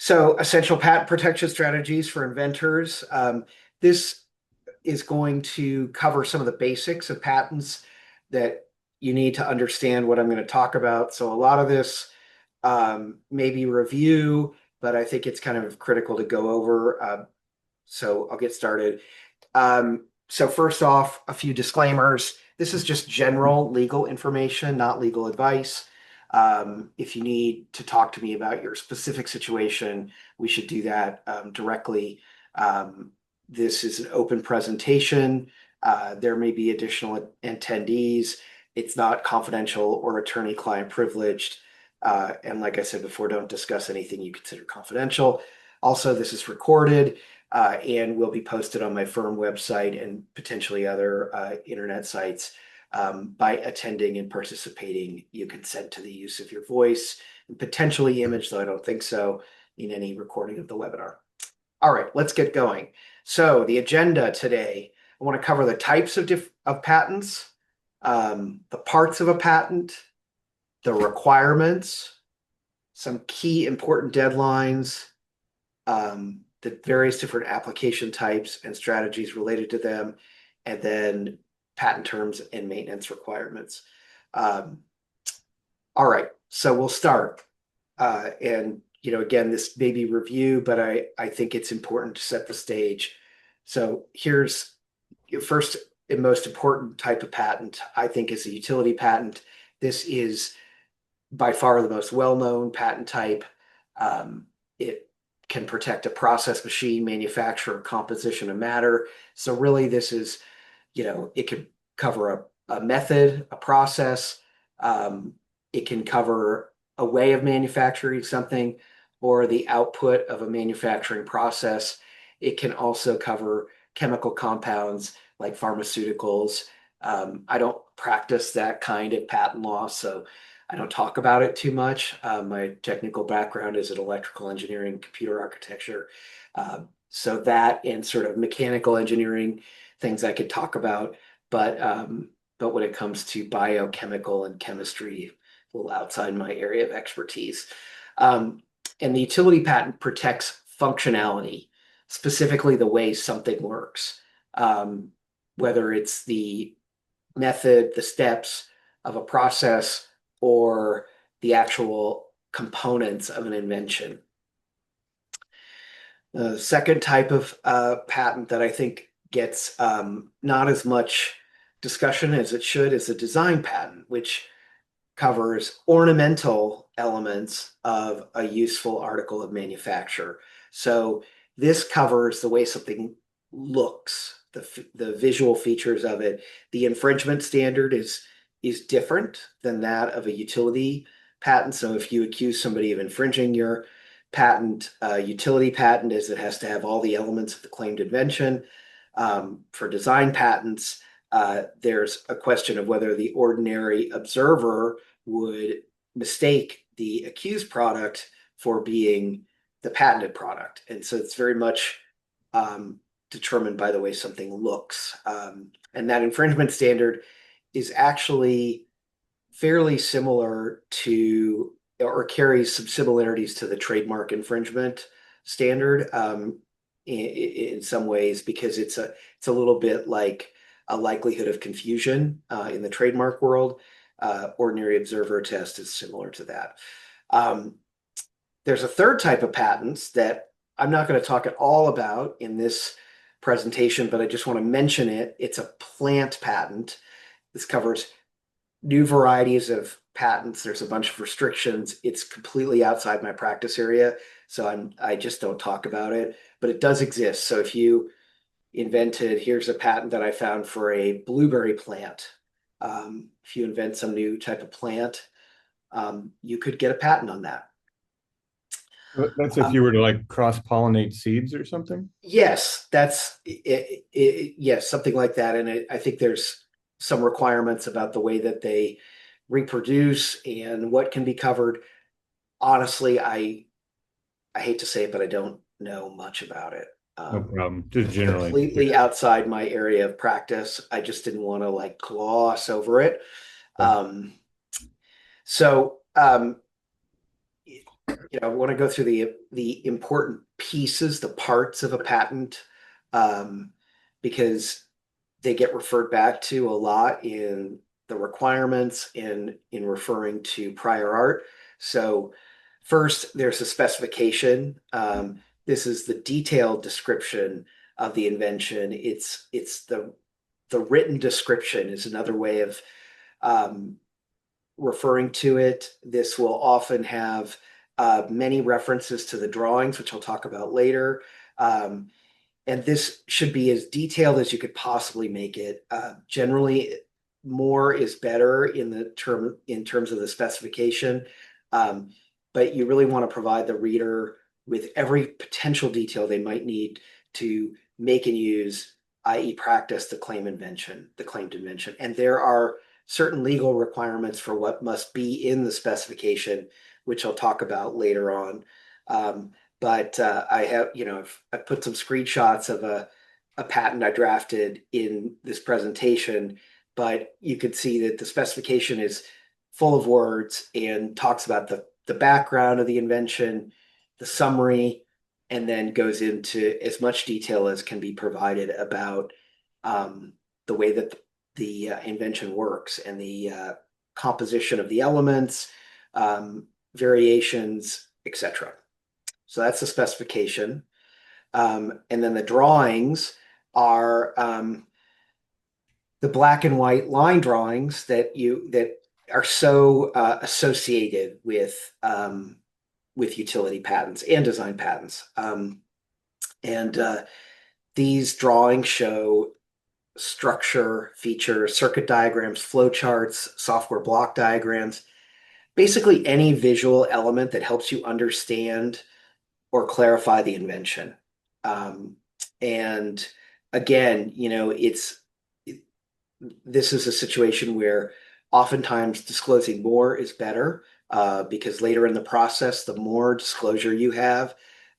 So, essential patent protection strategies for inventors. This is going to cover some of the basics of patents that you need to understand what I'm going to talk about. So, a lot of this may be review, but I think it's kind of critical to go over. So, I'll get started. So, first off, a few disclaimers. This is just general legal information, not legal advice. If you need to talk to me about your specific situation, we should do that directly. This is an open presentation. There may be additional attendees. It's not confidential or attorney-client privileged. And like I said before, don't discuss anything you consider confidential. Also, this is recorded and will be posted on my firm website and potentially other internet sites. By attending and participating, you consent to the use of your voice and potentially image, though I don't think so, in any recording of the webinar. All right, let's get going. So the agenda today, I want to cover the types of patents, the parts of a patent, the requirements, some key important deadlines, the various different application types and strategies related to them, and then patent terms and maintenance requirements. All right, so we'll start. And again, this may be review, but I think it's important to set the stage. So here's your first and most important type of patent, I think, is a utility patent. This is by far the most well-known patent type. It can protect a process, machine, manufacturer, composition of matter. So really this is, it can cover a method, a process. It can cover a way of manufacturing something or the output of a manufacturing process. It can also cover chemical compounds like pharmaceuticals. I don't practice that kind of patent law, so I don't talk about it too much. My technical background is in electrical engineering, computer architecture. So that and sort of mechanical engineering things I could talk about, but when it comes to biochemical and chemistry, a little outside my area of expertise. And the utility patent protects functionality, specifically the way something works, whether it's the method, the steps of a process, or the actual components of an invention. The second type of patent that I think gets not as much discussion as it should is a design patent, which covers ornamental elements of a useful article of manufacture. So this covers the way something looks, the visual features of it. The infringement standard is different than that of a utility patent. So if you accuse somebody of infringing your patent, utility patent is it has to have all the elements of the claimed invention. For design patents, there's a question of whether the ordinary observer would mistake the accused product for being the patented product. And so it's very much determined by the way something looks. And that infringement standard is actually fairly similar to, or carries some similarities to the trademark infringement standard in some ways, because it's a little bit like a likelihood of confusion in the trademark world. Ordinary observer test is similar to that. There's a third type of patents that I'm not going to talk at all about in this presentation, but I just want to mention it. It's a plant patent. This covers new varieties of patents. There's a bunch of restrictions. It's completely outside my practice area, so I just don't talk about it, but it does exist. So if you invented, here's a patent that I found for a blueberry plant. If you invent some new type of plant, you could get a patent on that. That's if you were to like cross-pollinate seeds or something? Yes, that's it, yes, something like that. And I think there's some requirements about the way that they reproduce and what can be covered. Honestly, I hate to say it, but I don't know much about it. No problem. Just It's generally. completely outside my area of practice. I just didn't want to like gloss over it. Okay. Um, so I want to go through the important pieces, the parts of a patent, um, because they get referred back to a lot in the requirements and in referring to prior art. So first, there's a specification. This is the detailed description of the invention. It's the written description is another way of um, referring to it. This will often have many references to the drawings, which I'll talk about later. Um, and this should be as detailed as you could possibly make it. Generally, more is better in terms of the specification, um, but you really want to provide the reader with every potential detail they might need to make and use, i.e., practice the claimed invention. And there are certain legal requirements for what must be in the specification, which I'll talk about later on. But I have, I put some screenshots of a patent I drafted in this presentation, but you could see that the specification is full of words and talks about the background of the invention, the summary, and then goes into as much detail as can be provided about the way that the invention works and the composition of the elements, variations, etc. So that's the specification. And then the drawings are the black and white line drawings that are so associated with utility patents and design patents. And these drawings show structure, features, circuit diagrams, flowcharts, software block diagrams, basically any visual element that helps you understand or clarify the invention. Um, and again, this is a situation where oftentimes disclosing more is better because later in the process, the more disclosure you have,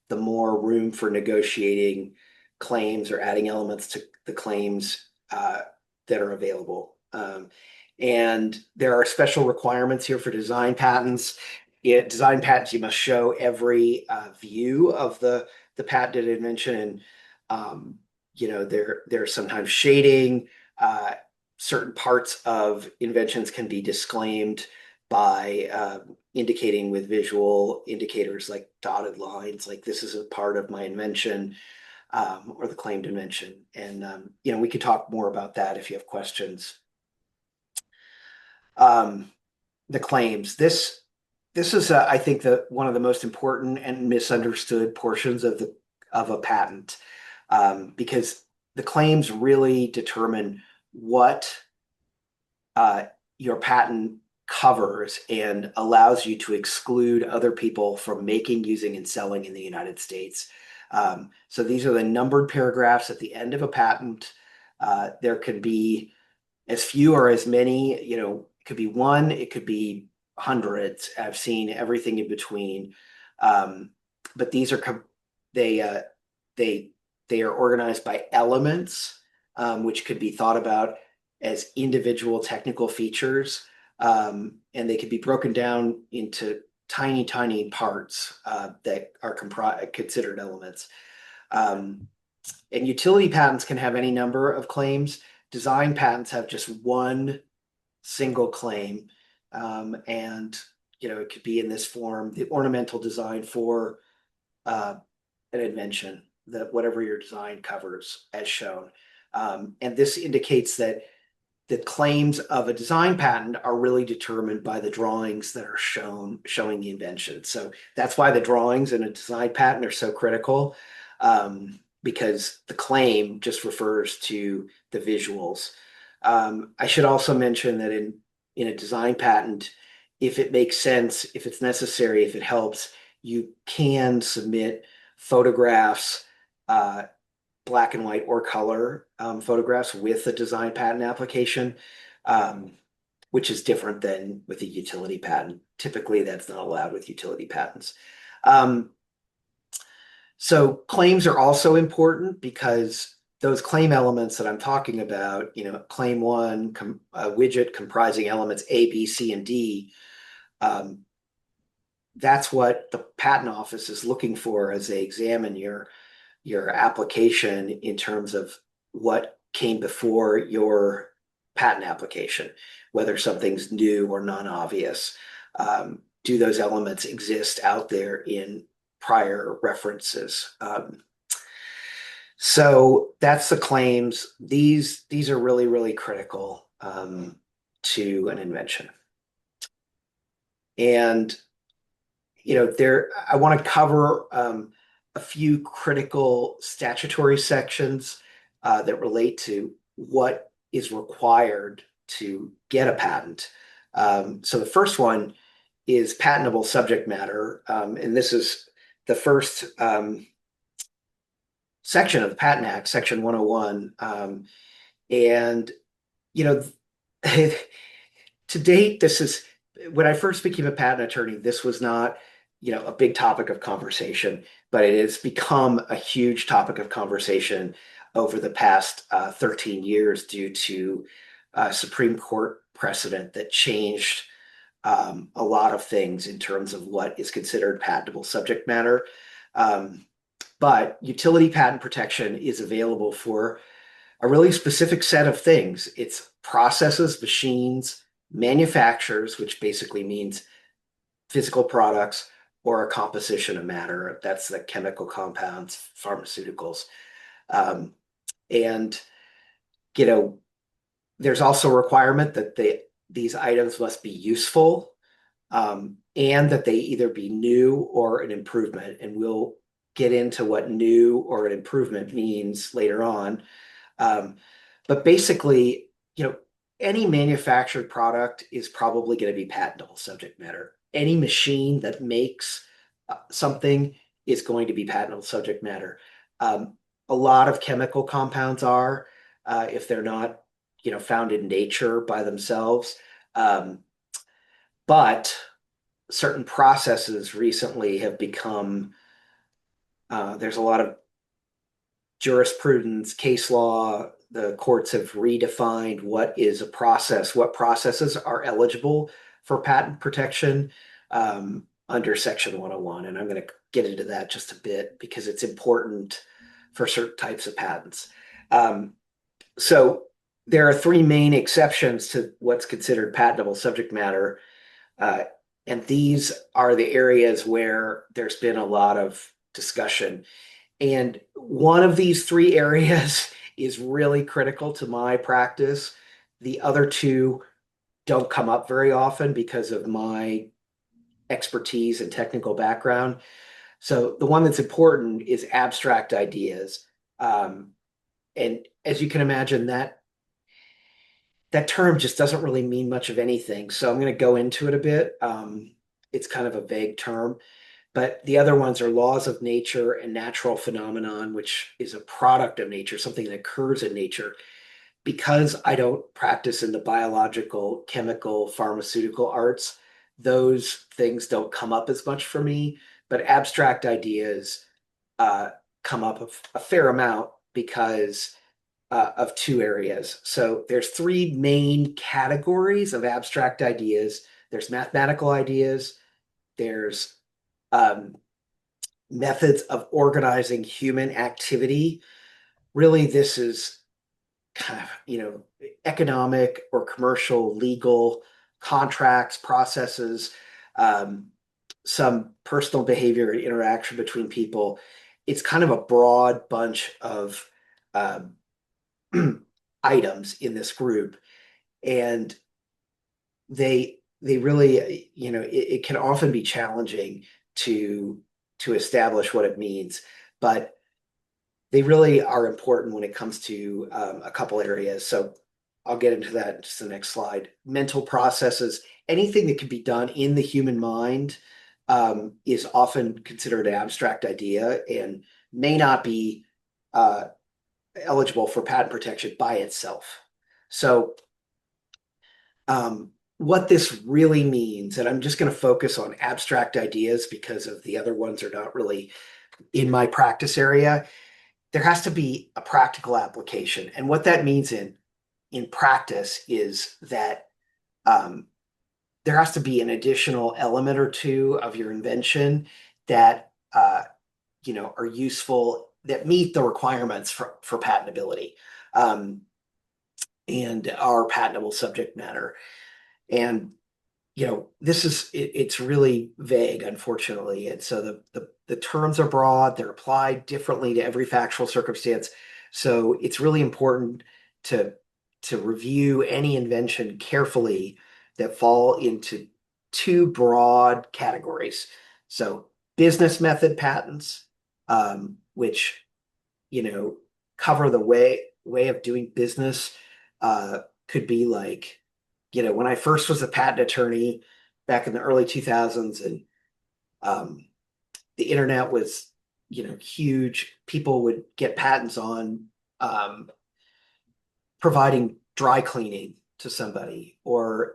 the more room for negotiating claims or adding elements to the claims that are available. And there are special requirements here for design patents. Design patents, you must show every view of the patented invention, and there's sometimes shading. Certain parts of inventions can be disclaimed by indicating with visual indicators like dotted lines, like this is a part of my invention or the claimed invention. And we could talk more about that if you have questions. Um, the claims. This is, I think, one of the most important and misunderstood portions of a patent, because the claims really determine what your patent covers and allows you to exclude other people from making, using, and selling in the United States. So these are the numbered paragraphs at the end of a patent. There could be as few or as many, it could be one, it could be hundreds. I've seen everything in between. But these are they they they are organized by elements, which could be thought about as individual technical features, and they could be broken down into tiny, tiny parts that are considered elements. Um, and utility patents can have any number of claims. Design patents have just one single claim. And it could be in this form, the ornamental design for an invention, that whatever your design covers as shown. And this indicates that the claims of a design patent are really determined by the drawings that are showing the invention. So that's why the drawings in a design patent are so critical, because the claim just refers to the visuals. I should also mention that in a design patent, if it makes sense, if it's necessary, if it helps, you can submit photographs, black and white or color photographs with a design patent application, which is different than with a utility patent. Typically, that's not allowed with utility patents. So claims are also important because those claim elements that I'm talking about, claim one, a widget comprising elements A, B, C, and D, um, that's what the patent office is looking for as they examine your application in terms of what came before your patent application, whether something's new or non-obvious. Do those elements exist out there in prior references? So that's the claims. These are really, really critical to an invention. And there I want to cover a few critical statutory sections that relate to what is required to get a patent. So the first one is patentable subject matter, and this is the first section of the Patent Act, Section 101. And you know, to date, this is when I first became a patent attorney, this was not, a big topic of conversation, but it has become a huge topic of conversation over the past 13 years due to Supreme Court precedent that changed a lot of things in terms of what is considered patentable subject matter. But utility patent protection is available for a really specific set of things. It's processes, machines, manufacturers, which basically means physical products or a composition of matter. That's the chemical compounds, pharmaceuticals. Um, and, you know, there's also a requirement that these items must be useful, and that they either be new or an improvement. And we'll get into what new or an improvement means later on. Um, but basically, any manufactured product is probably going to be patentable subject matter. Any machine that makes something is going to be patentable subject matter. Um, a lot of chemical compounds are, if they're not, found in nature by themselves. Um, but certain processes recently have become, there's a lot of jurisprudence, case law. The courts have redefined what is a process, what processes are eligible for patent protection under Section 101. And I'm going to get into that just a bit because it's important for certain types of patents. So there are three main exceptions to what's considered patentable subject matter. Uh, and these are the areas where there's been a lot of discussion. And one of these three areas is really critical to my practice. The other two don't come up very often because of my expertise and technical background. So the one that's important is abstract ideas. And as you can imagine, that term just doesn't really mean much of anything. So I'm going to go into it a bit. It's kind of a vague term. But the other ones are laws of nature and natural phenomenon, which is a product of nature, something that occurs in nature. Because I don't practice in the biological, chemical, pharmaceutical arts, those things don't come up as much for me. But abstract ideas uh, come up a fair amount because of two areas. So there's three main categories of abstract ideas. There's mathematical ideas, there's um, methods of organizing human activity. Really, this is kind of, economic or commercial, legal contracts, processes, um, some personal behavior and interaction between people. It's kind of a broad bunch of um, items in this group, and they really, it can often be challenging to establish what it means, but they really are important when it comes to a couple areas. So I'll get into that in just the next slide. Mental processes, anything that can be done in the human mind, is often considered an abstract idea and may not be uh, eligible for patent protection by itself. So what this really means, and I'm just going to focus on abstract ideas because of the other ones are not really in my practice area. There has to be a practical application. And what that means in practice is that um, there has to be an additional element or two of your invention that are useful, that meet the requirements for patentability, um, and are patentable subject matter. And it's really vague, unfortunately. And so the terms are broad, they're applied differently to every factual circumstance. So it's really important to review any invention carefully that fall into two broad categories. So business method patents, which you know cover the way of doing business. uh, could be like, when I first was a patent attorney back in the early 2000s, and um, the internet was, huge. People would get patents on um, providing dry cleaning to somebody, or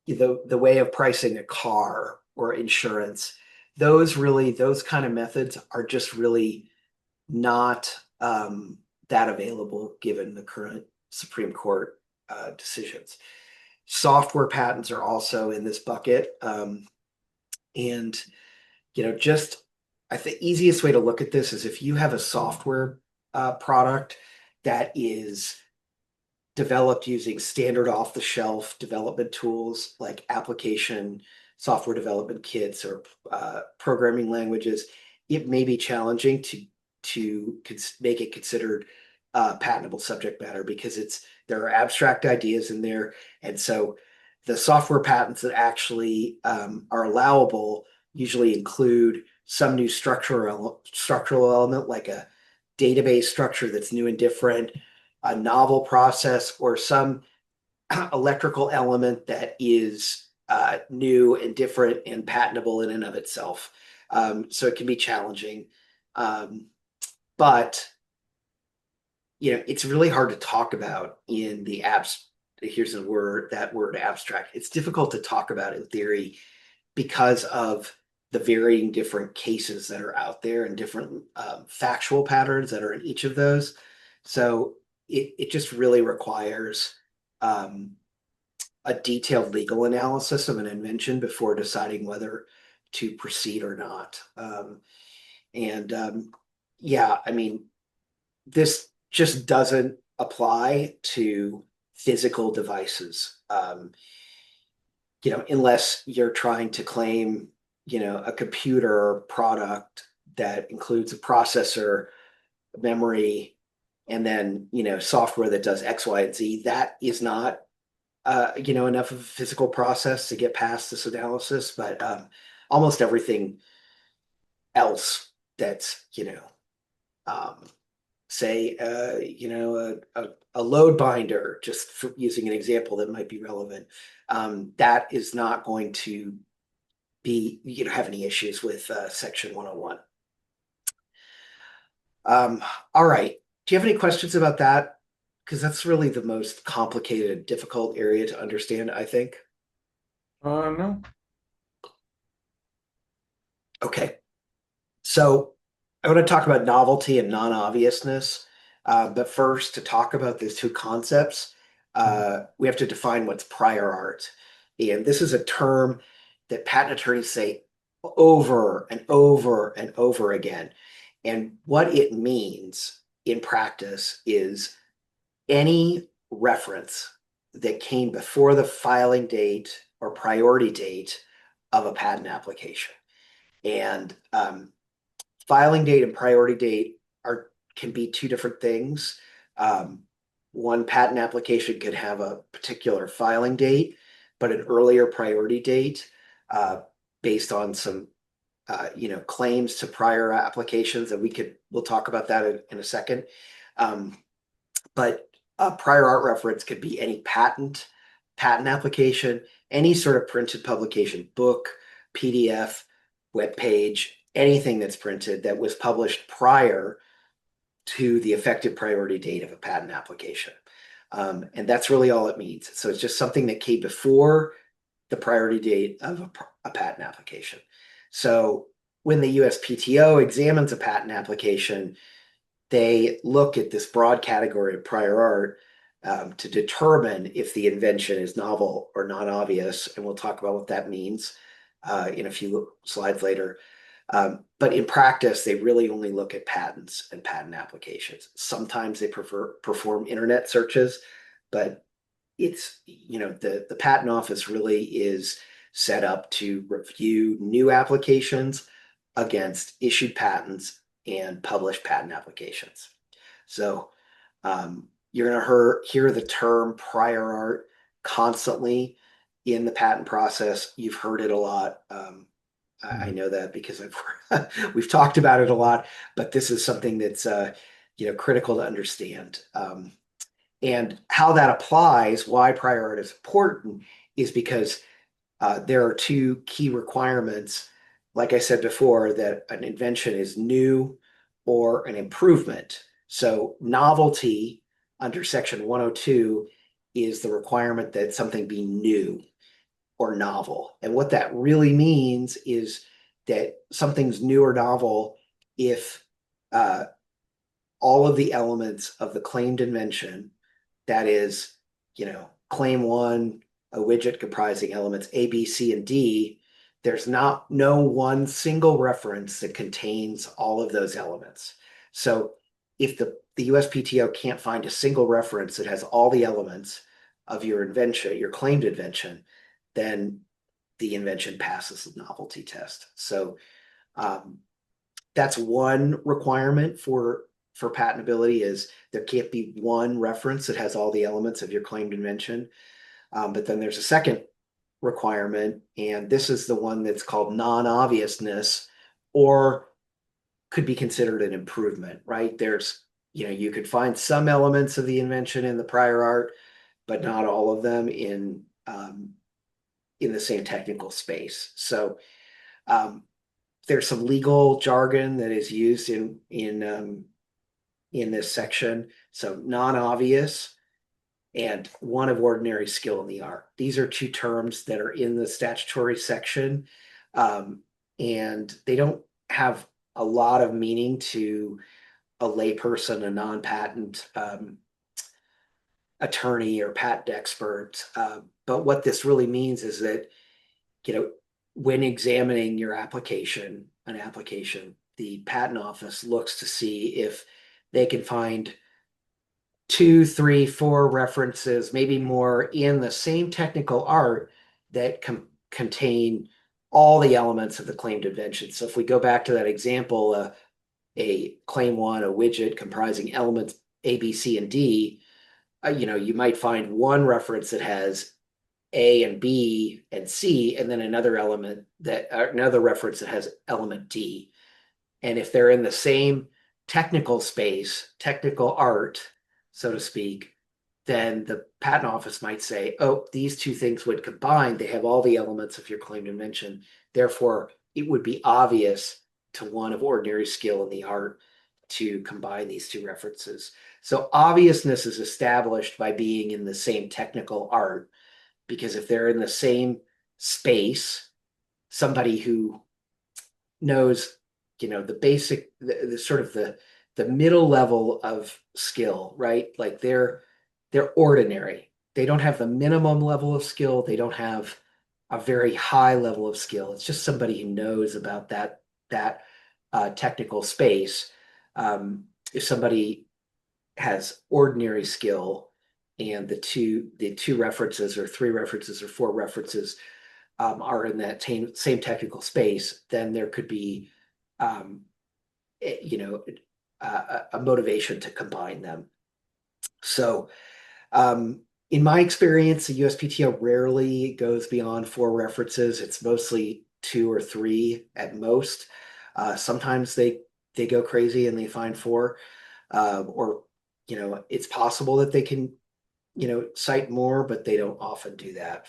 the way of pricing a car or insurance. Those kind of methods are just really not that available given the current Supreme Court decisions. Software patents are also in this bucket. And, just I think the easiest way to look at this is if you have a software product that is developed using standard off-the-shelf development tools like application software development kits or programming languages, it may be challenging to make it considered patentable subject matter because there are abstract ideas in there, and so the software patents that actually are allowable usually include some new structural element like a database structure that's new and different, a novel process, or some electrical element that is new and different and patentable in and of itself. So it can be challenging. Um, but it's really hard to talk about in the abs. Here's that word abstract. It's difficult to talk about in theory because of the varying different cases that are out there and different factual patterns that are in each of those. So it just really requires um, a detailed legal analysis of an invention before deciding whether to proceed or not. And yeah, I mean, this just doesn't apply to physical devices. Unless you're trying to claim, a computer product that includes a processor, memory, and then, software that does X, Y, and Z, that is not, enough of a physical process to get past this analysis. But almost everything else that's, um, say, a load binder, just for using an example that might be relevant, that is not going to have any issues with Section 101. All right. Do you have any questions about that? Because that's really the most complicated, difficult area to understand, I think. No. Okay. So I want to talk about novelty and non-obviousness. But first, to talk about these two concepts, we have to define what's prior art. And this is a term that patent attorneys say over and over and over again. And what it means in practice is any reference that came before the filing date or priority date of a patent application. And filing date and priority date can be two different things. Um, One patent application could have a particular filing date, but an earlier priority date uh, based on some claims to prior applications, and we'll talk about that in a second. Um, but a prior art reference could be any patent application, any sort of printed publication, book, PDF, web page, anything that's printed that was published prior to the effective priority date of a patent application. And that's really all it means. So it's just something that came before the priority date of a patent application. So when the USPTO examines a patent application, they look at this broad category of prior art to determine if the invention is novel or non-obvious, and we'll talk about what that means in a few slides later. But in practice, they really only look at patents and patent applications. Sometimes they perform internet searches, but it's, the patent office really is set up to review new applications against issued patents and published patent applications. So you're going to hear the term prior art constantly in the patent process. You've heard it a lot. I know that because we've talked about it a lot, but this is something that's critical to understand. And how that applies, why prior art is important, is because there are two key requirements. Like I said before, that an invention is new or an improvement. So novelty under Section 102 is the requirement that something be new or novel. And what that really means is that something's new or novel if uh, all of the elements of the claimed invention, that is, claim one, a widget comprising elements A, B, C, and D, there's no one single reference that contains all of those elements. So if the USPTO can't find a single reference that has all the elements of your invention, your claimed invention, then the invention passes the novelty test. So that's one requirement for patentability, is there can't be one reference that has all the elements of your claimed invention. But then there's a second requirement, and this is the one that's called non-obviousness, or could be considered an improvement, right? You could find some elements of the invention in the prior art, but not all of them in the same technical space. So there's some legal jargon that is used in this section. So non-obvious and one of ordinary skill in the art. These are two terms that are in the statutory section, and they don't have a lot of meaning to a layperson, a non-patent attorney or patent expert. But what this really means is that, when examining your an application, the patent office looks to see if they can find two, three, four references, maybe more, in the same technical art that contain all the elements of the claimed invention. So if we go back to that example, a claim one, a widget comprising elements A, B, C, and D, you might find one reference that has A and B and C, and then another reference that has element D. And if they're in the same technical space, technical art, so to speak, then the patent office might say, oh, these two things would combine. They have all the elements of your claimed invention. Therefore, it would be obvious to one of ordinary skill in the art to combine these two references. So obviousness is established by being in the same technical art, because if they're in the same space, somebody who knows, the basic, the sort of the middle level of skill, right? Like they're ordinary. They don't have the minimum level of skill. They don't have a very high level of skill. It's just somebody who knows about that technical space. If somebody has ordinary skill and the two references or three references or four references are in that same technical space, then there could be a motivation to combine them. So in my experience, the USPTO rarely goes beyond four references. It's mostly two or three at most. Sometimes they go crazy and they find four, or it's possible that they can cite more, but they don't often do that.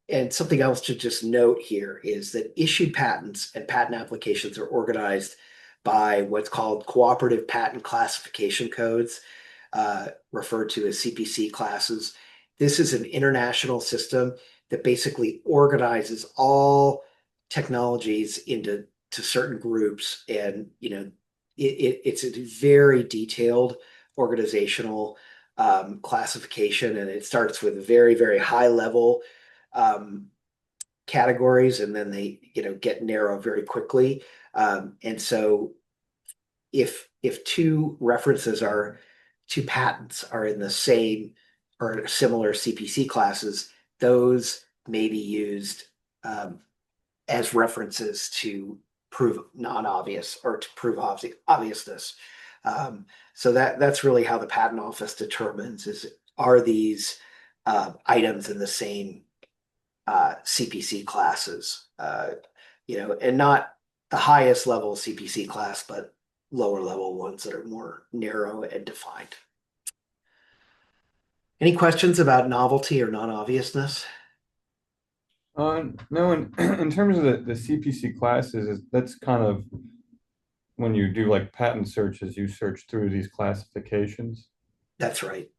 And something else to just note here is that issued patents and patent applications are organized by what's called cooperative patent classification codes, referred to as CPC classes. This is an international system that basically organizes all technologies into certain groups, and it's a very detailed organizational classification, and it starts with very, very high level um, categories, and then they, get narrow very quickly. And so if two patents are in the same or similar CPC classes, those may be used um, as references to prove non-obvious or to prove obviousness. Um, so that's really how the patent office determines is are these items in the same CPC classes, and not the highest level CPC class, but lower level ones that are more narrow and defined. Any questions about novelty or non-obviousness? No, in terms of the CPC classes, that's kind of when you do like patent searches, you search through these classifications. That's right.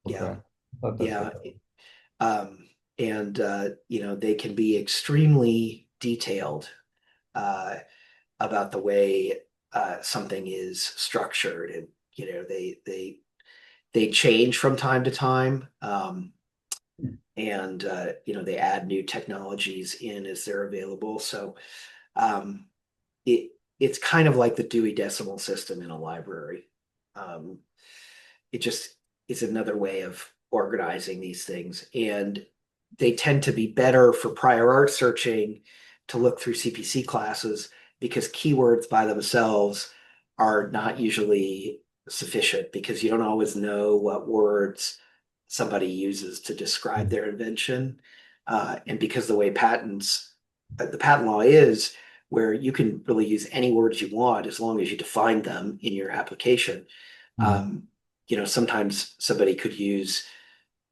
Okay. Yeah. I thought that's Yeah. what. And they can be extremely detailed about the way something is structured, and they change from time to time. And they add new technologies in as they're available. So um, it's kind of like the Dewey Decimal System in a library. Um, it just is another way of organizing these things, and they tend to be better for prior art searching to look through CPC classes because keywords by themselves are not usually sufficient because you don't always know what words somebody uses to describe their invention. And because the way the patent law is, where you can really use any words you want as long as you define them in your application. Mhm. Um, Sometimes somebody could use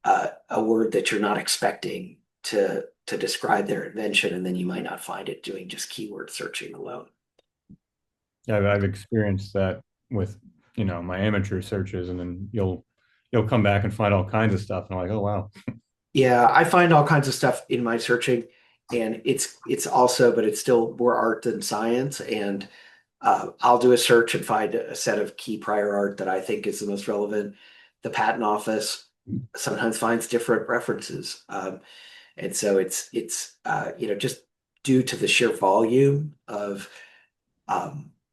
a word that you're not expecting to describe their invention, and then you might not find it doing just keyword searching alone. Yeah, I've experienced that with, my amateur searches, and then you'll come back and find all kinds of stuff, and I'm like, oh wow. Yeah, I find all kinds of stuff in my searching, and it's also, but it's still more art than science. And I'll do a search and find a set of key prior art that I think is the most relevant. The patent office sometimes finds different references, and so it's just due to the sheer volume of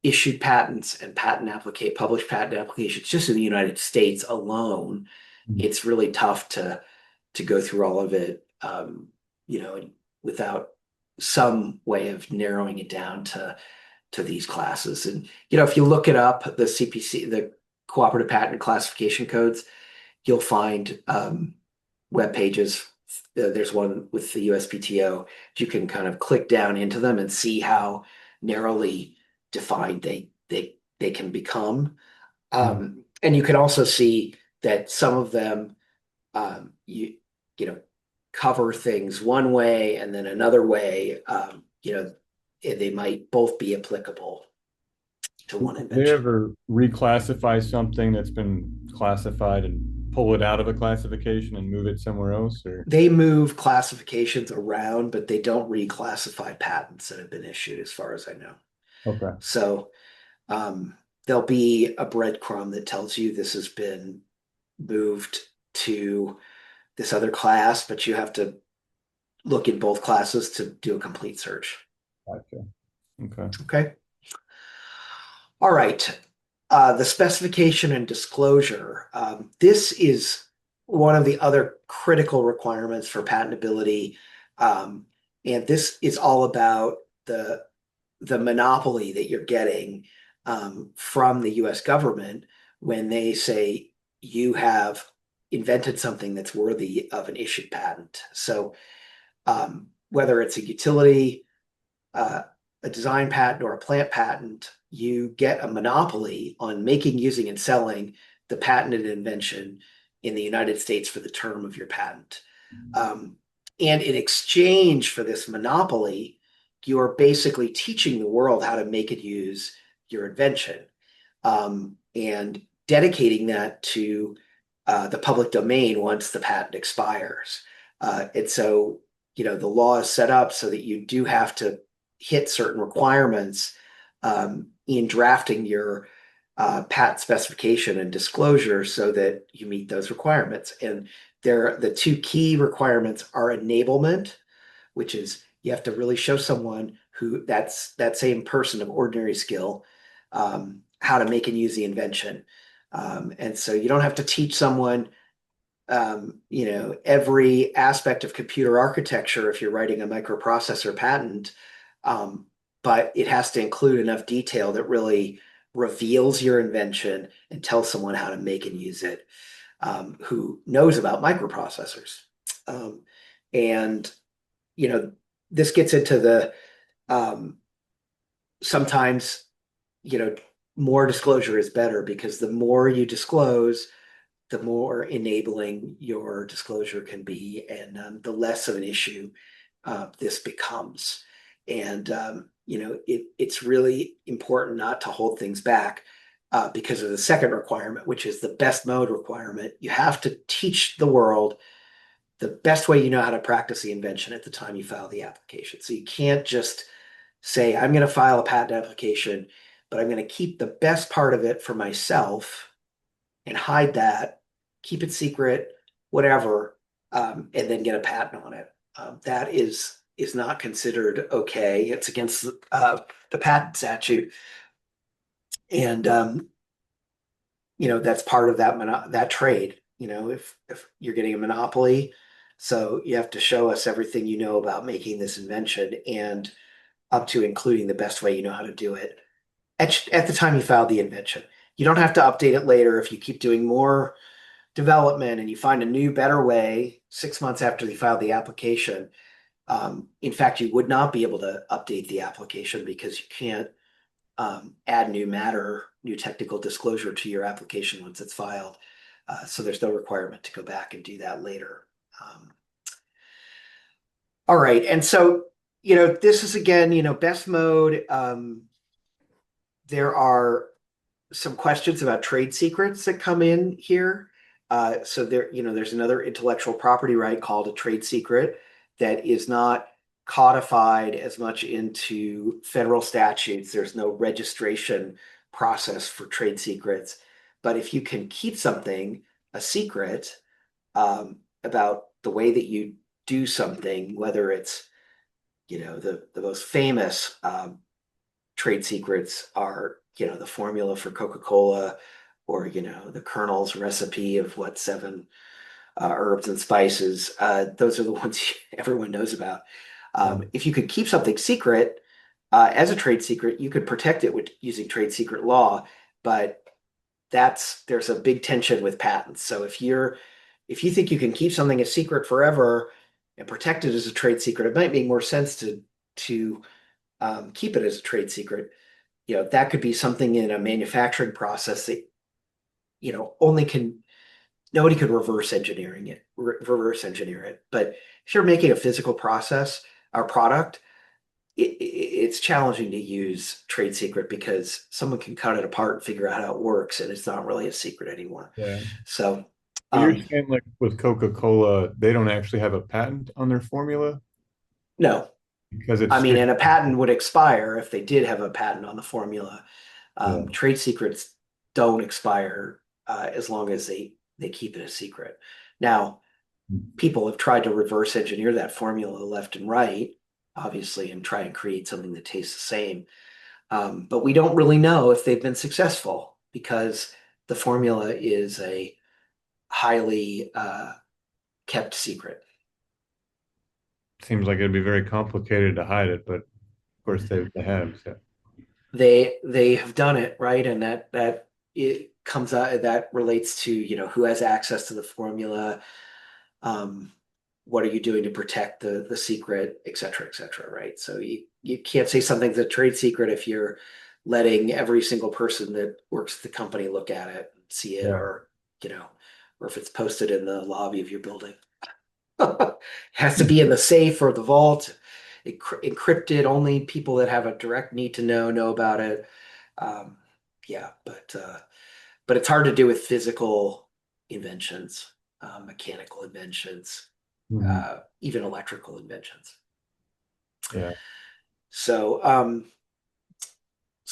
issued patents and published patent applications just in the United States alone. It's really tough to go through all of it, without some way of narrowing it down to these classes. And if you look it up, the CPC, the Cooperative Patent Classification Codes, you'll find web pages. There's one with the USPTO. You can kind of click down into them and see how narrowly defined they can become. And you can also see that some of them you know cover things one way and then another way. They might both be applicable to one Do they invention. ever reclassify something that's been classified and pull it out of a classification and move it somewhere else, or? They move classifications around, but they don't reclassify patents that have been issued, as far as I know. Okay. So there'll be a breadcrumb that tells you this has been moved to this other class, but you have to look in both classes to do a complete search. Gotcha. Okay. Okay. All right. The specification and disclosure. This is one of the other critical requirements for patentability. Um, and this is all about the monopoly that you're getting from the US government when they say you have invented something that's worthy of an issued patent. So whether it's a utility, uh, a design patent, or a plant patent, you get a monopoly on making, using, and selling the patented invention in the United States for the term of your patent. Um, and in exchange for this monopoly, you're basically teaching the world how to make and use your invention, and dedicating that to the public domain once the patent expires. And so, the law is set up so that you do have to hit certain requirements in drafting your patent specification and disclosure so that you meet those requirements. And the two key requirements are enablement, which is you have to really show someone who that same person of ordinary skill how to make and use the invention. And so you don't have to teach someone every aspect of computer architecture if you're writing a microprocessor patent, um, but it has to include enough detail that really reveals your invention and tells someone how to make and use it, who knows about microprocessors. Um, and you know, this gets into the um, sometimes more disclosure is better because the more you disclose, the more enabling your disclosure can be, and the less of an issue this becomes. And it's really important not to hold things back because of the second requirement, which is the best mode requirement. You have to teach the world the best way you know how to practice the invention at the time you file the application. So you can't just say, I'm going to file a patent application, but I'm going to keep the best part of it for myself and hide that, keep it secret, whatever, and then get a patent on it. That is not considered okay. It's against the patent statute, and that's part of that trade. If you're getting a monopoly, so you have to show us everything you know about making this invention, and up to including the best way you know how to do it at the time you filed the invention. You don't have to update it later if you keep doing more development and you find a new, better way 6 months after you filed the application. In fact, you would not be able to update the application because you can't add new matter, new technical disclosure to your application once it's filed. So there's no requirement to go back and do that later. All right. And so, this is again, best mode. There are some questions about trade secrets that come in here. So there's another intellectual property right called a trade secret that is not codified as much into federal statutes. There's no registration process for trade secrets. But if you can keep something a secret about the way that you do something, whether it's, the most famous trade secrets are, the formula for Coca-Cola or, the Colonel's recipe of what seven herbs and spices. Those are the ones everyone knows about. Yeah. If you could keep something secret as a trade secret, you could protect it with using trade secret law, but there's a big tension with patents. So if you think you can keep something a secret forever and protect it as a trade secret, it might make more sense to keep it as a trade secret. That could be something in a manufacturing process that only can nobody could reverse engineer it. But if you're making a physical process or product, it's challenging to use trade secret because someone can cut it apart and figure out how it works, and it's not really a secret anymore. Yeah. So, But you're saying like with Coca-Cola, they don't actually have a patent on their formula no, because it's I mean, strict. and a patent would expire if they did have a patent on the formula. Yeah. Trade secrets don't expire as long as they keep it a secret. Now, people have tried to reverse engineer that formula left and right, obviously, and try and create something that tastes the same. But we don't really know if they've been successful because the formula is a highly kept secret. Seems like it'd be very complicated to hide it, but of course they have. So. They have done it right, and that it comes out that relates to who has access to the formula, um, what are you doing to protect the secret, et cetera, right? So you can't say something's a trade secret if you're letting every single person that works at the company look at it, see it, Yeah. or if it's posted in the lobby of your building. It has to be in the safe or the vault, encrypted. Only people that have a direct need to know about it. Um, yeah, but it's hard to do with physical inventions, mechanical inventions, Mhm. even electrical inventions. Yeah. So,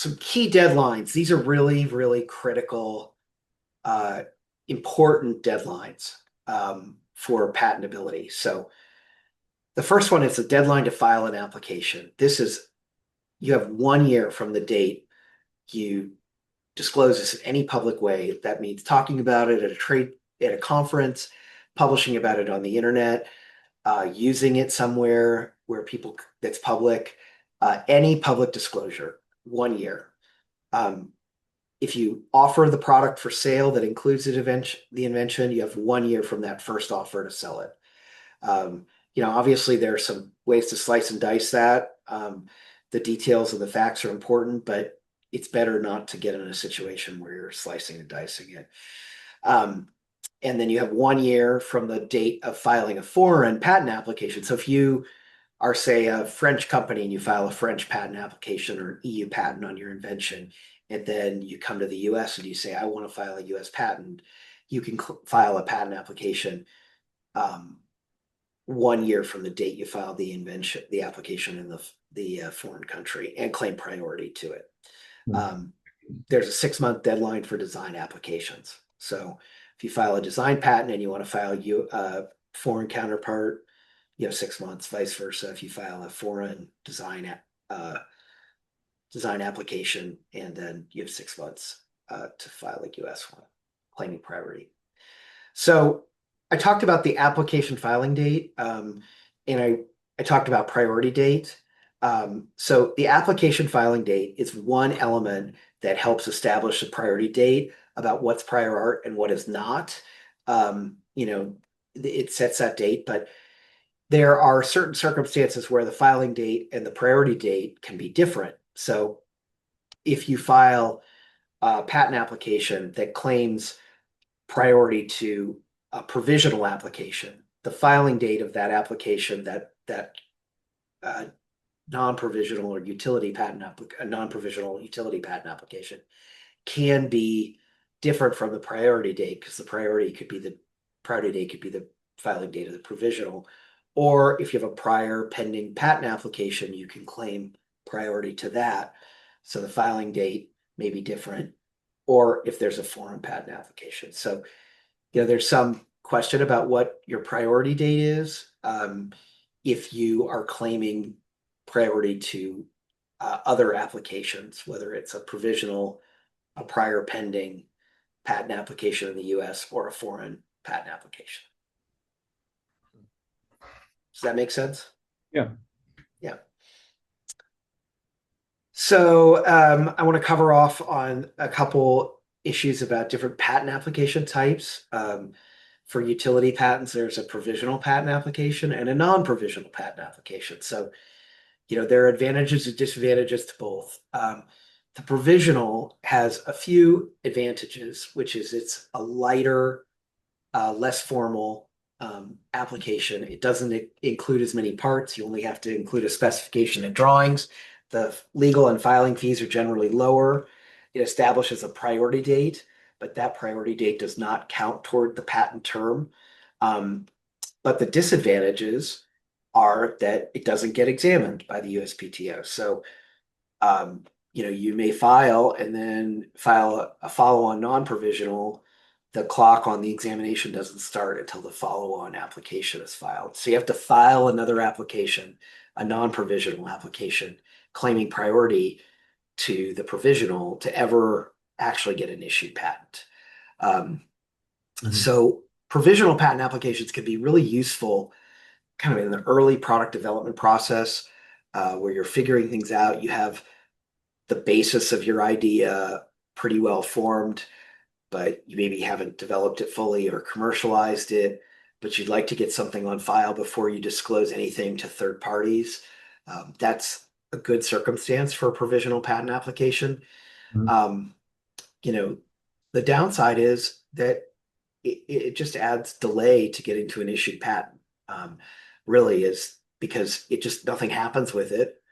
some key deadlines. These are really, really critical, uh, important deadlines for patentability. So the first one is the deadline to file an application. This is, you have 1 year from the date you disclose this in any public way. That means talking about it at a conference, publishing about it on the internet, using it somewhere where people that's public, any public disclosure, 1 year. Um, if you offer the product for sale that includes the invention, you have 1 year from that first offer to sell it. Obviously there are some ways to slice and dice that. The details of the facts are important, but it's better not to get in a situation where you're slicing and dicing it. And then you have 1 year from the date of filing a foreign patent application. So if you are, say, a French company and you file a French patent application or an EU patent on your invention, and then you come to the US and you say, I want to file a US patent, you can file a patent application 1 year from the date you filed the application in the foreign country and claim priority to it. Um, there's a 6-month deadline for design applications. So if you file a design patent and you want to file a foreign counterpart, you have 6 months. Vice versa, if you file a foreign design application, and then you have 6 months to file a US one, claiming priority. So I talked about the application filing date, and I talked about priority date. So the application filing date is one element that helps establish a priority date about what's prior art and what is not. It sets that date, but there are certain circumstances where the filing date and the priority date can be different. So if you file a patent application that claims priority to a provisional application, the filing date of that application, that non-provisional or non-provisional utility patent application can be different from the priority date, because the priority date could be the filing date of the provisional. Or if you have a prior pending patent application, you can claim priority to that. So the filing date may be different, or if there's a foreign patent application. So, there's some question about what your priority date is. If you are claiming priority to other applications, whether it's a provisional, a prior pending patent application in the US, or a foreign patent application. Does that make sense? Yeah. Yeah. So I want to cover off on a couple issues about different patent application types. For utility patents, there's a provisional patent application and a non-provisional patent application. So, there are advantages and disadvantages to both. The provisional has a few advantages, which is it's a lighter, less formal application. It doesn't include as many parts. You only have to include a specification and drawings. The legal and filing fees are generally lower. It establishes a priority date, but that priority date does not count toward the patent term. But the disadvantages are that it doesn't get examined by the USPTO. So, you may file and then file a follow-on non-provisional. The clock on the examination doesn't start until the follow-on application is filed. So you have to file another application, a non-provisional application, claiming priority to the provisional to ever actually get an issued patent. So provisional patent applications can be really useful kind of in the early product development process, where you're figuring things out. You have the basis of your idea pretty well formed, but you maybe haven't developed it fully or commercialized it, but you'd like to get something on file before you disclose anything to third parties. That's a good circumstance for a provisional patent application. Mhm. Um, the downside is that it just adds delay to getting to an issued patent. Really is because nothing happens with it.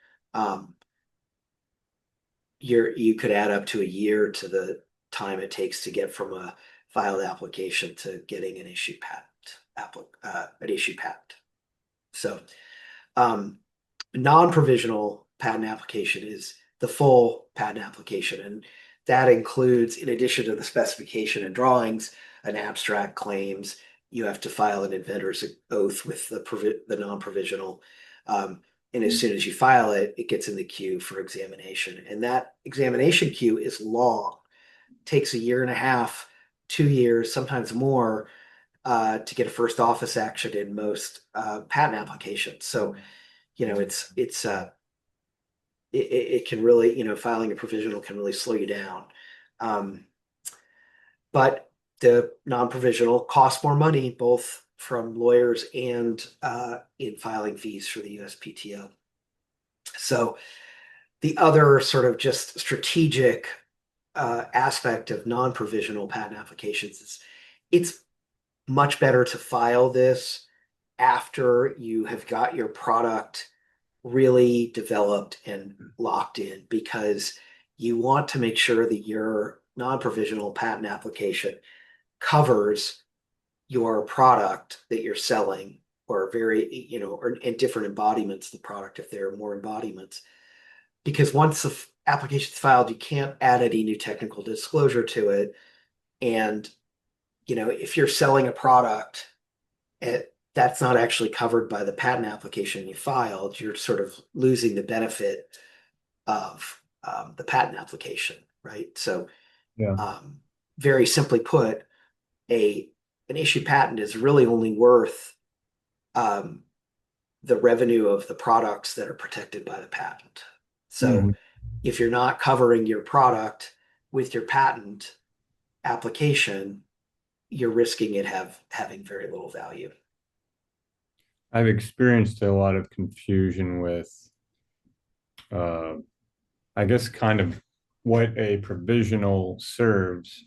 You could add up to a year to the time it takes to get from a filed application to getting an issued patent. So, non-provisional patent application is the full patent application. And that includes, in addition to the specification and drawings, an abstract claims. You have to file an inventor's oath with the non-provisional. And as soon as you file it, it gets in the queue for examination. And that examination queue is long, takes a year and a half, 2 years, sometimes more, to get a first office action in most patent applications. So, it can really, filing a provisional can really slow you down. Um, but the non-provisional costs more money, both from lawyers and in filing fees for the USPTO. So the other sort of just strategic aspect of non-provisional patent applications is it's much better to file this after you have got your product really developed and locked in, because you want to make sure that your non-provisional patent application covers your product that you're selling, or or in different embodiments of the product if there are more embodiments. Because once the application is filed, you can't add any new technical disclosure to it. And, if you're selling a product, that's not actually covered by the patent application you filed, you're sort of losing the benefit of the patent application, right? So, Yeah. very simply put, an issued patent is really only worth um, the revenue of the products that are protected by the patent. So, Mhm. if you're not covering your product with your patent application, you're risking it having very little value. I've experienced a lot of confusion with, uh, I guess, kind of what a provisional serves,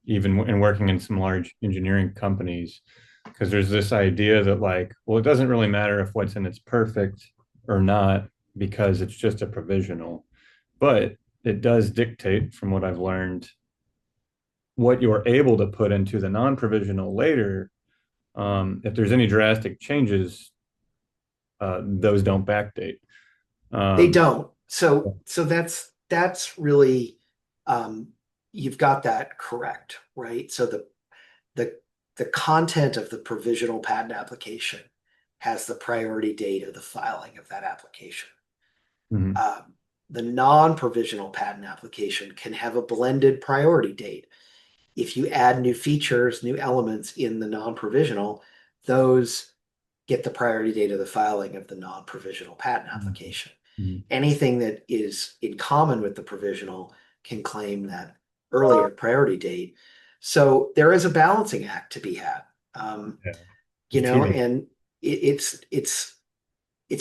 even in working in some large engineering companies, because there's this idea that, like, well, it doesn't really matter if what's in it's perfect or not because it's just a provisional. But it does dictate, from what I've learned, what you're able to put into the non-provisional later. If there's any drastic changes, those don't backdate. They Um, don't. So that's really um, you've got that correct, right? So the the content of the provisional patent application has the priority date of the filing of that application. mhm, Um, the non-provisional patent application can have a blended priority date. If you add new features, new elements in the non-provisional, those get the priority date of the filing of the non-provisional patent mhm, application. mhm. Anything that is in common with the provisional can claim that earlier priority date. So there is a balancing act to be had. Um, Yeah. It's even. and it's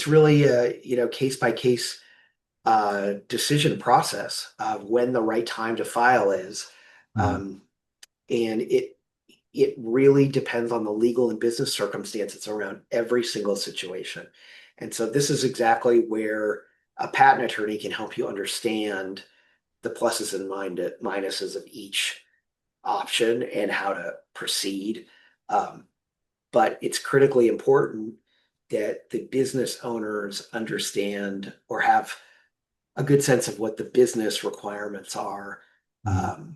really a case by case decision process of when the right time to file is. Mhm, Um, and it really depends on the legal and business circumstances around every single situation. And so this is exactly where a patent attorney can help you understand the pluses and minuses of each option and how to proceed. Um, but it's critically important that the business owners understand or have a good sense of what the business requirements are, mhm,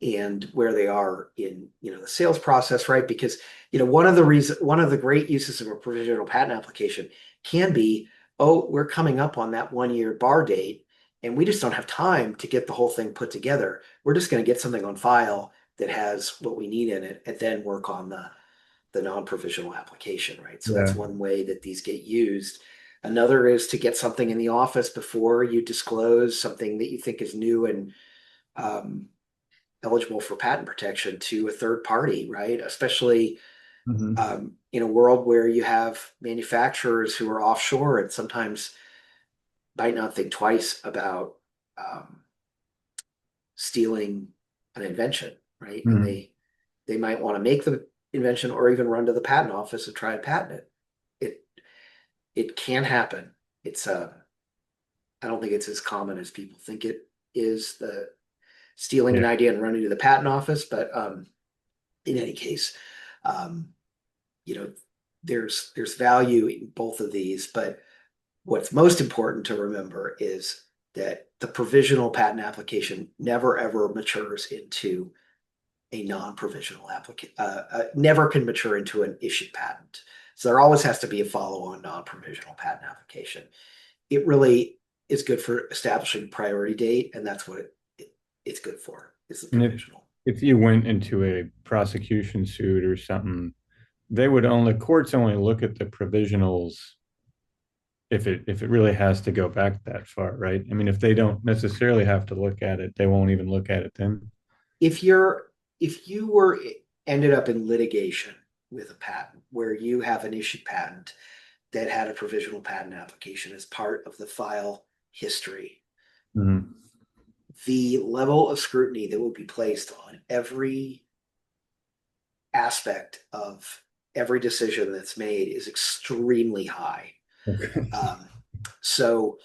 and where they are in the sales process, right? Because one of the great uses of a provisional patent application can be, oh, we're coming up on that 1 year bar date, and we just don't have time to get the whole thing put together. We're just going to get something on file that has what we need in it, and then work on the non-provisional application, right? So that's yeah. one way that these get used. Another is to get something in the office before you disclose something that you think is new and um, eligible for patent protection to a third party, right? Especially Mhm, in a world where you have manufacturers who are offshore and sometimes might not think twice about um, stealing an invention, right? And mhm. they might want to make the invention or even run to the patent office and try and patent it. It it can happen. It's I don't think it's as common as people think it is, the stealing Yeah. an idea and running to the patent office. But in any case, um, you know, there's value in both of these. But what's most important to remember is that the provisional patent application never ever matures into a non-provisional application, never can mature into an issued patent. So there always has to be a follow-on non-provisional patent application. It really is good for establishing priority date, and that's what it's good for, is the And provisional. if you went into a prosecution suit or something, courts only look at the provisionals if it really has to go back that far, right? I mean, if they don't necessarily have to look at it, they won't even look at it then. If you're if you were ended up in litigation with a patent where you have an issued patent that had a provisional patent application as part of the file history, Mhm. the level of scrutiny that will be placed on every aspect of every decision that's made is extremely high. Okay. Um, so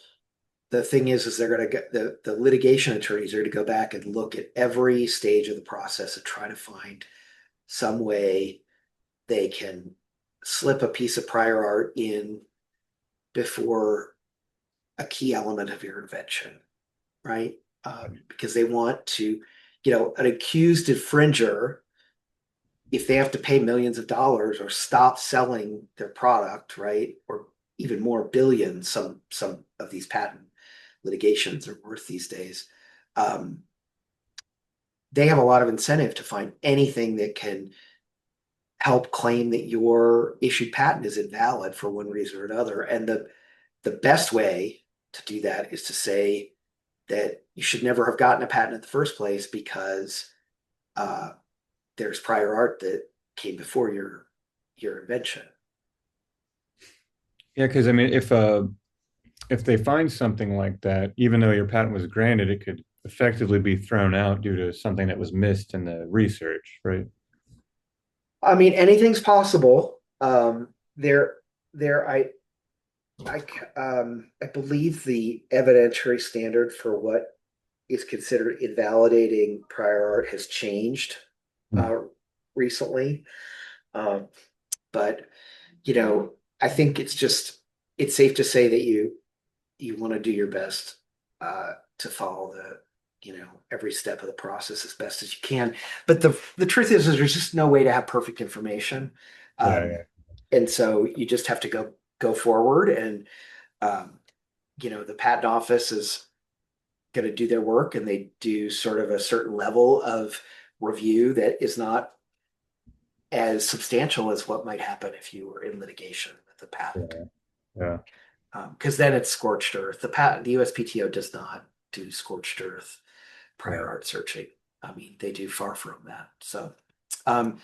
the thing is they're going to get the litigation attorneys are going to go back and look at every stage of the process and try to find some way they can slip a piece of prior art in before a key element of your invention, right? Because they want to, an accused infringer, if they have to pay millions of dollars or stop selling their product, right, or even more billions, some of these patent litigations are worth these days. Um, they have a lot of incentive to find anything that can help claim that your issued patent is invalid for one reason or another. And the best way to do that is to say that you should never have gotten a patent in the first place because uh, there's prior art that came before your invention. Yeah, because I mean, if they find something like that, even though your patent was granted, it could effectively be thrown out due to something that was missed in the research, right? I mean, anything's possible. There, there. I believe the evidentiary standard for what is considered invalidating prior art has changed Hmm. uh, recently. Um, but I think it's safe to say that you want to do your best to follow every step of the process as best as you can. But the truth is there's just no way to have perfect information. Yeah, Um, yeah, and so you just have to go forward and um, the patent office is going to do their work and they do sort of a certain level of review that is not as substantial as what might happen if you were in litigation with the patent. yeah, yeah, Because then it's scorched earth. The USPTO does not do scorched earth prior yeah. art searching. I mean, they do far from that. So, um,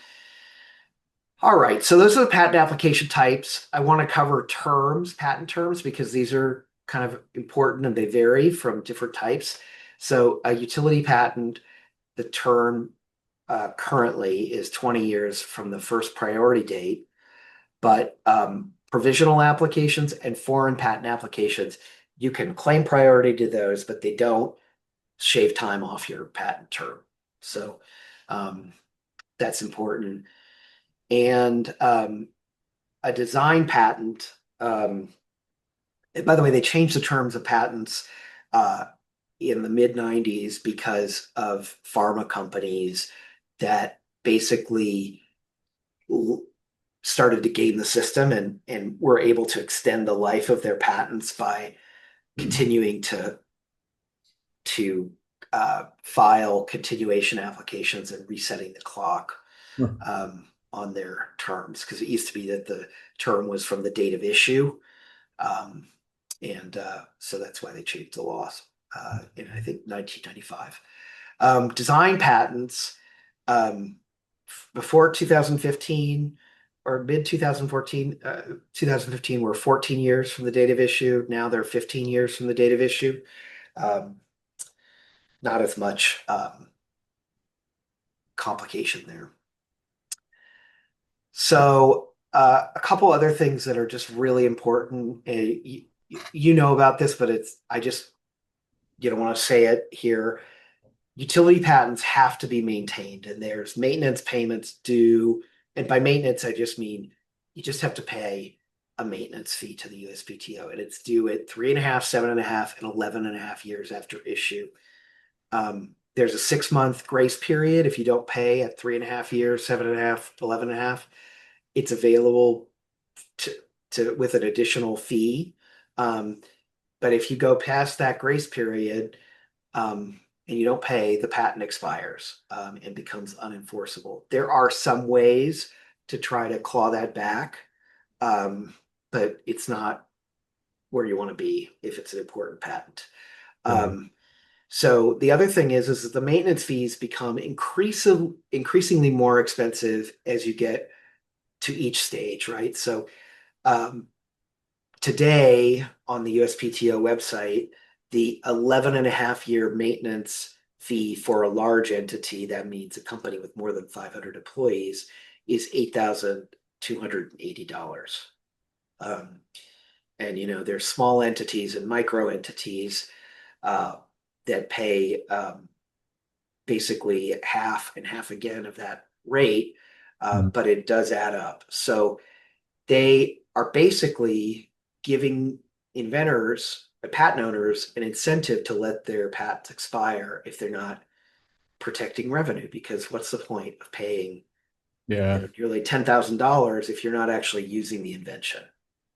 all right. So those are the patent application types. I want to cover terms, patent terms, because these are kind of important and they vary from different types. So a utility patent, the term currently is 20 years from the first priority date, but provisional applications and foreign patent applications, you can claim priority to those, but they don't shave time off your patent term. So um, that's important. And a design patent, and by the way, they changed the terms of patents uh, in the mid 90s because of pharma companies that basically started to game the system and were able to extend the life of their patents by continuing to file continuation applications and resetting the clock Huh. on their terms because it used to be that the term was from the date of issue, um, and so that's why they changed the laws in I think 1995. Design patents um, before 2015 or mid 2014, 2015 were 14 years from the date of issue. Now they're 15 years from the date of issue. Um, not as much complication there. So a couple other things that are just really important. You know about this, but I just want to say it here. Utility patents have to be maintained, and there's maintenance payments due. And by maintenance, I just mean you just have to pay a maintenance fee to the USPTO, and it's due at 3.5, 7.5, and 11.5 years after issue. There's a 6-month grace period. If you don't pay at 3.5 years, 7.5, 11.5, it's available to, with an additional fee. Um, but if you go past that grace period, and you don't pay, the patent expires, and becomes unenforceable. There are some ways to try to claw that back, but it's not where you want to be if it's an important patent. Sure. So the other thing is that the maintenance fees become increasingly more expensive as you get to each stage, right? So um, today on the USPTO website, the 11.5 year maintenance fee for a large entity, that means a company with more than 500 employees, is $8,280. Um, and there's small entities and micro entities uh, that pay basically half and half again of that rate, Mm. but it does add up. So they are basically giving inventors, patent owners, an incentive to let their patents expire if they're not protecting revenue. Because what's the point of paying Yeah. nearly $10,000 if you're not actually using the invention?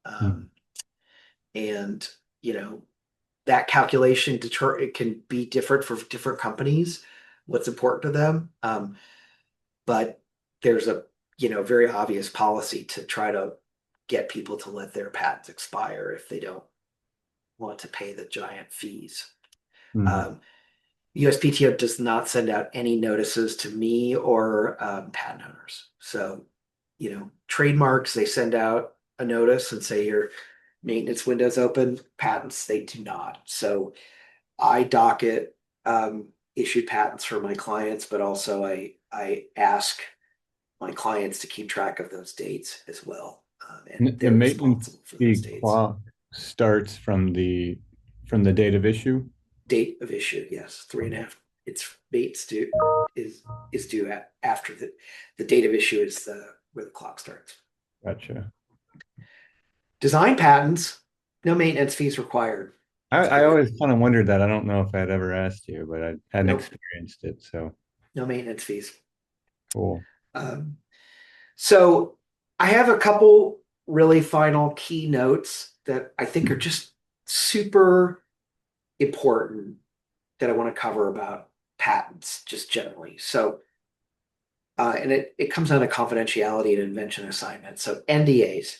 Mm. Um, and you know that calculation deter it can be different for different companies. What's important to them, but there's a very obvious policy to try to get people to let their patents expire if they don't want to pay the giant fees. Mm. Um, USPTO does not send out any notices to me or patent owners. So, trademarks, they send out a notice and say your maintenance window's open. Patents, they do not. So I docket issued patents for my clients, but also I ask my clients to keep track of those dates as well. And The they're maintenance responsible for those fee dates. clock starts from the date of issue. Date of issue, yes, 3.5. Its dates due is due after the date of issue is where the clock starts. Gotcha. Design patents, no maintenance fees required. It's I great. always kind of wondered that. I don't know if I'd ever asked you, but I hadn't Nope, experienced it. So no maintenance fees. cool. Um, so I have a couple really final key notes that I think are just super important that I want to cover about patents just generally. So, and it comes down to confidentiality and invention assignment. So NDAs,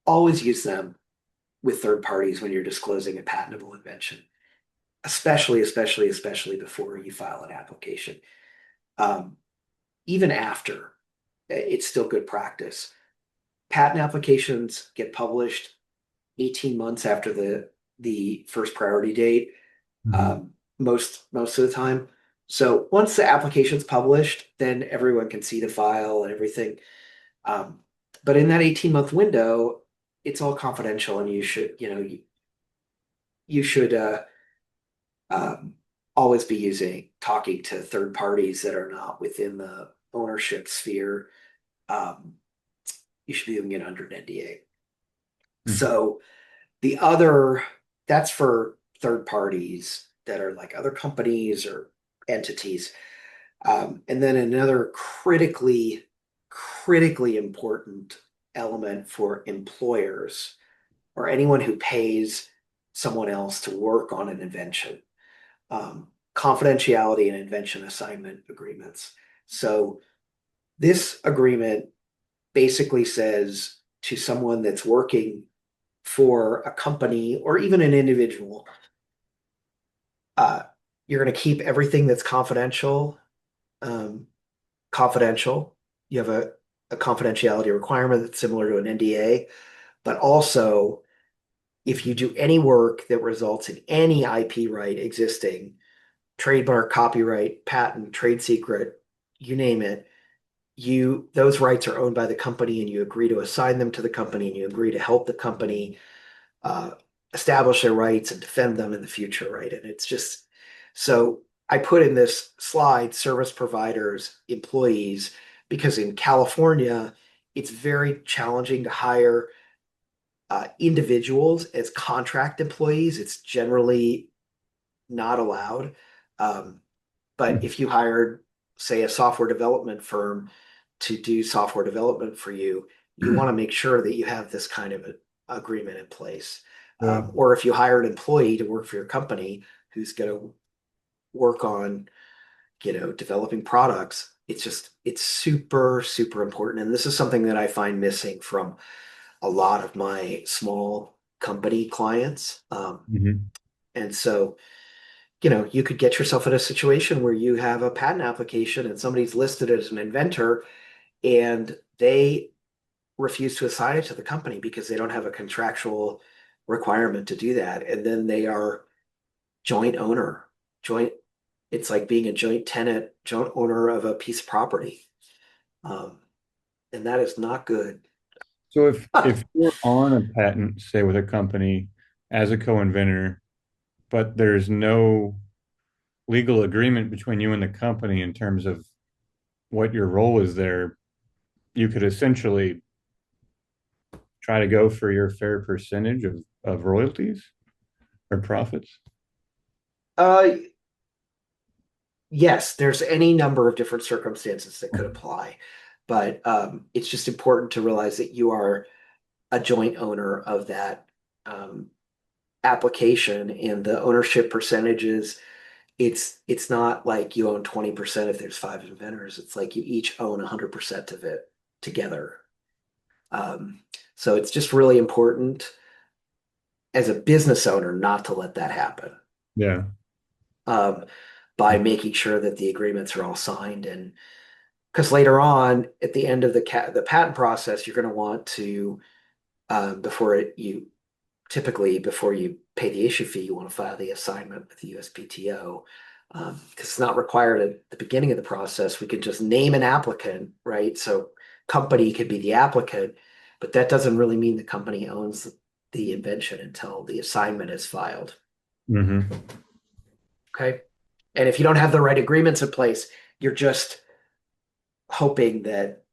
always use them with third parties when you're disclosing a patentable invention, especially before you file an application. Um, Even after, it's still good practice. Patent applications get published 18 months after the first priority date, Mhm. most of the time. So once the application's published, then everyone can see the file and everything. Um, but in that 18-month window, it's all confidential, and you should um, always be talking to third parties that are not within the ownership sphere. Um, you should be doing it under an NDA. Mhm. So the other, that's for third parties that are like other companies or entities. And then another critically important element for employers or anyone who pays someone else to work on an invention, confidentiality and invention assignment agreements. So this agreement basically says to someone that's working for a company or even an individual, uh, you're going to keep everything that's um, confidential. You have a confidentiality requirement that's similar to an NDA, but also if you do any work that results in any IP right existing, trademark, copyright, patent, trade secret, you name it, those rights are owned by the company and you agree to assign them to the company and you agree to help the company uh, establish their rights and defend them in the future, right? And it's just so I put in this slide service providers, employees, because in California, it's very challenging to hire Individuals as contract employees, it's generally not allowed. Um, but if you hired, say, a software development firm to do software development for you, you want to make sure that you have this kind of agreement in place. Yeah. Or if you hire an employee to work for your company who's going to work on, developing products, it's super, super important. And this is something that I find missing from a lot of my small company clients. Mhm. And so, you could get yourself in a situation where you have a patent application and somebody's listed as an inventor and they refuse to assign it to the company because they don't have a contractual requirement to do that. And then they are joint owner, joint, it's like being a joint tenant, joint owner of a piece of property. Um, and that is not good. So if you're on a patent, say with a company as a co-inventor, but there's no legal agreement between you and the company in terms of what your role is there, you could essentially try to go for your fair percentage of royalties or profits. Uh, yes, there's any number of different circumstances that could apply, but it's just important to realize that you are a joint owner of that um, application, and the ownership percentages. It's not like you own 20% if there's five inventors. It's like you each own 100% of it together. Um, so it's just really important as a business owner not to let that happen. Yeah. Um, by making sure that the agreements are all signed, and because later on at the end of the patent process, you're going to want to you typically before you pay the issue fee, you want to file the assignment with the USPTO. Because it's not required at the beginning of the process. We can just name an applicant, right? So company could be the applicant, but that doesn't really mean the company owns the invention until the assignment is filed. Hmm. Okay. And if you don't have the right agreements in place, you're just hoping that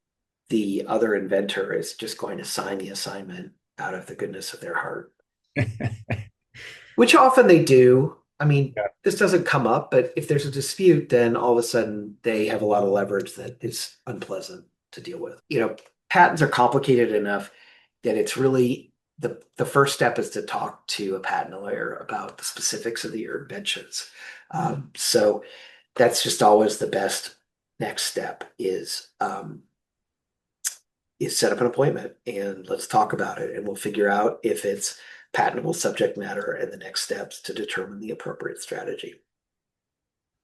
the other inventor is just going to sign the assignment out of the goodness of their heart, which often they do. I mean, Yeah. this doesn't come up, but if there's a dispute, then all of a sudden they have a lot of leverage that is unpleasant to deal with. Patents are complicated enough that it's really the first step is to talk to a patent lawyer about the specifics of your inventions. So that's just always the best next step is set up an appointment and let's talk about it and we'll figure out if it's patentable subject matter and the next steps to determine the appropriate strategy.